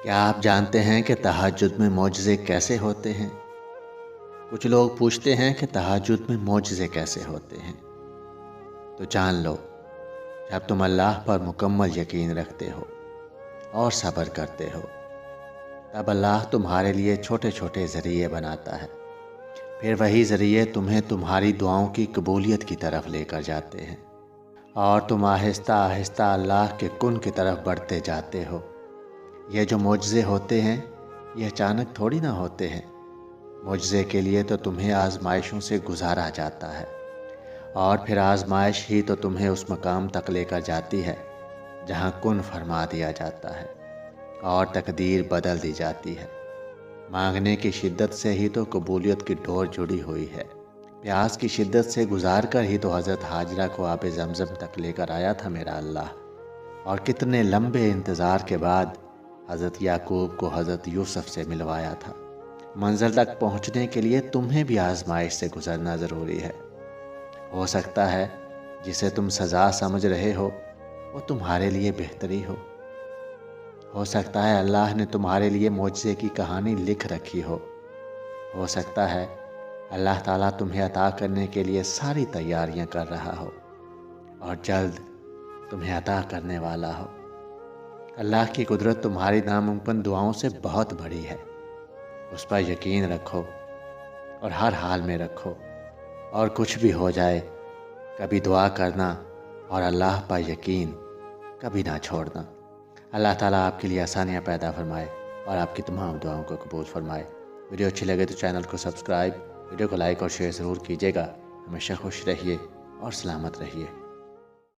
کیا آپ جانتے ہیں کہ تہجد میں معجزے کیسے ہوتے ہیں؟ کچھ لوگ پوچھتے ہیں کہ تہجد میں معجزے کیسے ہوتے ہیں؟ تو جان لو، جب تم اللہ پر مکمل یقین رکھتے ہو اور صبر کرتے ہو، تب اللہ تمہارے لیے چھوٹے چھوٹے ذریعے بناتا ہے۔ پھر وہی ذریعے تمہیں تمہاری دعاؤں کی قبولیت کی طرف لے کر جاتے ہیں، اور تم آہستہ آہستہ اللہ کے کن کی طرف بڑھتے جاتے ہو۔ یہ جو معجزے ہوتے ہیں، یہ اچانک تھوڑی نہ ہوتے ہیں۔ معجزے کے لیے تو تمہیں آزمائشوں سے گزارا جاتا ہے، اور پھر آزمائش ہی تو تمہیں اس مقام تک لے کر جاتی ہے جہاں کن فرما دیا جاتا ہے اور تقدیر بدل دی جاتی ہے۔ مانگنے کی شدت سے ہی تو قبولیت کی ڈور جڑی ہوئی ہے۔ پیاس کی شدت سے گزار کر ہی تو حضرت ہاجرہ کو آب زمزم تک لے کر آیا تھا میرا اللہ، اور کتنے لمبے انتظار کے بعد حضرت یعقوب کو حضرت یوسف سے ملوایا تھا۔ منزل تک پہنچنے کے لیے تمہیں بھی آزمائش سے گزرنا ضروری ہے۔ ہو سکتا ہے جسے تم سزا سمجھ رہے ہو وہ تمہارے لیے بہتری ہو سکتا ہے اللہ نے تمہارے لیے معجزے کی کہانی لکھ رکھی ہو سکتا ہے اللہ تعالیٰ تمہیں عطا کرنے کے لیے ساری تیاریاں کر رہا ہو اور جلد تمہیں عطا کرنے والا ہو۔ اللہ کی قدرت تمہاری ناممکن دعاؤں سے بہت بڑی ہے۔ اس پر یقین رکھو اور ہر حال میں رکھو، اور کچھ بھی ہو جائے کبھی دعا کرنا اور اللہ پر یقین کبھی نہ چھوڑنا۔ اللہ تعالیٰ آپ کے لیے آسانیاں پیدا فرمائے اور آپ کی تمام دعاؤں کو قبول فرمائے۔ ویڈیو اچھی لگے تو چینل کو سبسکرائب، ویڈیو کو لائک اور شیئر ضرور کیجیے گا۔ ہمیشہ خوش رہیے اور سلامت رہیے۔